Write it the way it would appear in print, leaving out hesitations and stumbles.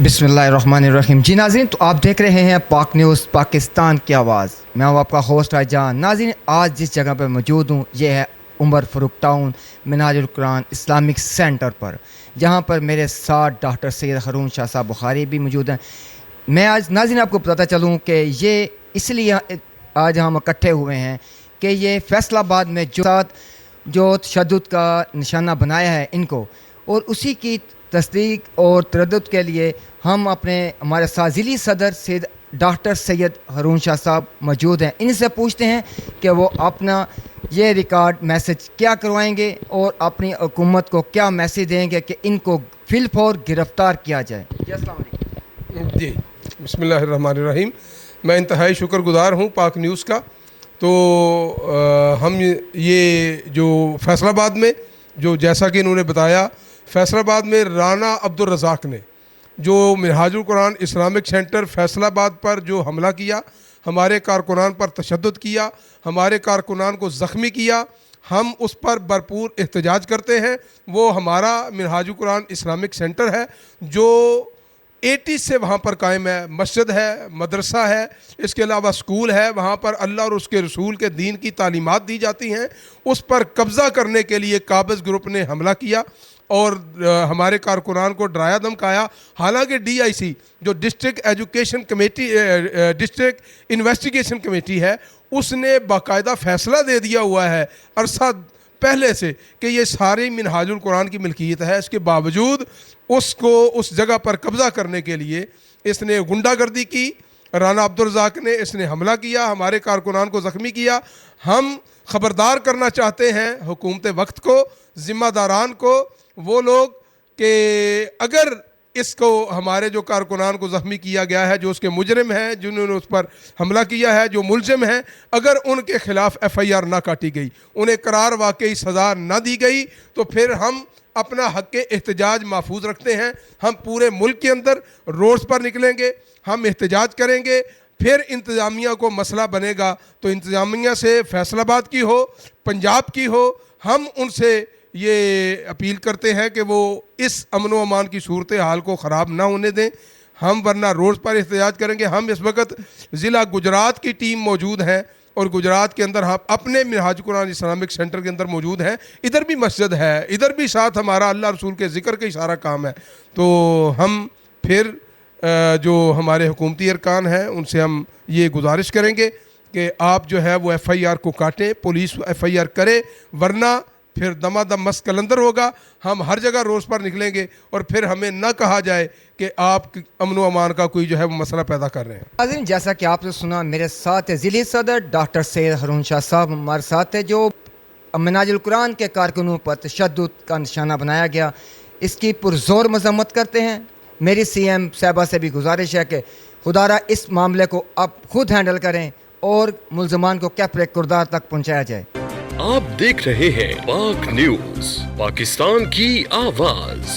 बिस्मिल्लाहिर्रहमानिर्रहीम। जी नाज़रीन, तो आप देख रहे हैं पाक न्यूज़ पाकिस्तान की आवाज़। मैं हूँ आपका होस्ट राजान। नाज़रीन, आज जिस जगह पर मौजूद हूँ ये है Umar Farooq town Minhajul Quran Islamic centre पर, जहाँ पर मेरे साथ डॉक्टर सैयद हारून शाह साहब बुखारी भी मौजूद हैं। मैं आज नाज़रीन आपको बताता चलूँ कि ये इसलिए आज हम इकट्ठे हुए हैं कि ये फैसलाबाद में जो तशद्दुद का निशाना बनाया है इनको, और उसी की तस्दीक और तरद्दुद के लिए हम हमारे साथ ज़िली सदर सैयद डॉक्टर सैयद हारून शाह साहब मौजूद हैं। इनसे पूछते हैं कि वो अपना ये रिकॉर्ड मैसेज क्या करवाएंगे और अपनी हुकूमत को क्या मैसेज देंगे कि इनको फिलफौर गिरफ़्तार किया जाए। जी अस्सलाम वालेकुम। जी बिस्मिल्लाहिर्रहमानिर्रहीम। मैं इंतहाई शुक्रगुज़ार हूँ पाक न्यूज़ का। तो हम ये जो फैसलाबाद में जो जैसा कि इन्होंने बताया, फैसलाबाद में राना अब्दुल रज़ाक ने जो मिनहाजुल कुरान इस्लामिक सेंटर फैसलाबाद पर जो हमला किया, हमारे कारकुनान पर तशद्दुद किया, हमारे कारकुनान को ज़ख्मी किया, हम उस पर भरपूर एहतजाज करते हैं। वो हमारा मिनहाजुल कुरान इस्लामिक सेंटर है जो 80 से वहाँ पर कायम है। मस्जिद है, मदरसा है, इसके अलावा स्कूल है। वहाँ पर अल्लाह और उसके रसूल के दीन की तालीमात दी जाती हैं। उस पर कब्ज़ा करने के लिए काबिज़ ग्रुप ने हमला किया और हमारे कारकुनान को डराया धमकाया। हालांकि DIC जो डिस्ट्रिक्ट इन्वेस्टिगेशन कमेटी है, उसने बाकायदा फ़ैसला दे दिया हुआ है अरसा पहले से कि ये सारी मिनहाजुल कुरान की मिल्कियत है। इसके बावजूद उसको उस जगह पर कब्ज़ा करने के लिए इसने गुंडागर्दी की। राना अब्दुल रज़ाक ने इसने हमला किया, हमारे कारकुनान को ज़ख्मी किया। हम ख़बरदार करना चाहते हैं हुकूमत वक्त को, ज़िम्मेदारान को, वो लोग कि अगर इसको हमारे जो कारकुनान को ज़ख्मी किया गया है, जो उसके मुजरिम हैं, जिन्होंने उस पर हमला किया है, जो मुलजिम हैं, अगर उनके ख़िलाफ़ FIR ना काटी गई, उन्हें करार वाकई सज़ा ना दी गई, तो फिर हम अपना हक़ एहतजाज महफूज रखते हैं। हम पूरे मुल्क के अंदर रोड्स पर निकलेंगे, हम एहतजाज करेंगे। फिर इंतज़ामिया को मसला बनेगा तो इंतज़ामिया से फैसलाबाद की हो, पंजाब की हो, हम उनसे ये अपील करते हैं कि वो इस अमन व अमान की सूरत हाल को ख़राब ना होने दें। हम वरना रोज़ पर एहतजाज करेंगे। हम इस वक्त ज़िला गुजरात की टीम मौजूद है और गुजरात के अंदर हम अपने मिनहाजुल कुरान इस्लामिक सेंटर के अंदर मौजूद हैं। इधर भी मस्जिद है, इधर भी साथ हमारा अल्लाह रसूल के ज़िक्र का ही सारा काम है। तो हम फिर जो हमारे हुकूमती अरकान हैं उनसे हम ये गुजारिश करेंगे कि आप जो है वो FIR को काटें, पुलिस FIR करे, वरना फिर दमादम मस्त कलंदर होगा। हम हर जगह रोज़ पर निकलेंगे और फिर हमें न कहा जाए कि आप अमन व अमान का कोई जो है वो मसला पैदा कर रहे हैं। नाज़रीन, जैसा कि आपने सुना, मेरे साथ है ज़िली सदर डॉक्टर सैयद हारून शाह साहब हमारे साथ है, जो मिनहाजुल कुरान के कारकुनों पर तशद्दुद का निशाना बनाया गया, इसकी पुरज़ोर मज़म्मत करते हैं। मेरी CM साहबा से भी गुजारिश है कि खुदारा इस मामले को आप खुद हैंडल करें और मुल्ज़मान को कैफ़ किरदार तक पहुँचाया जाए। आप देख रहे हैं पाक न्यूज़, पाकिस्तान की आवाज़।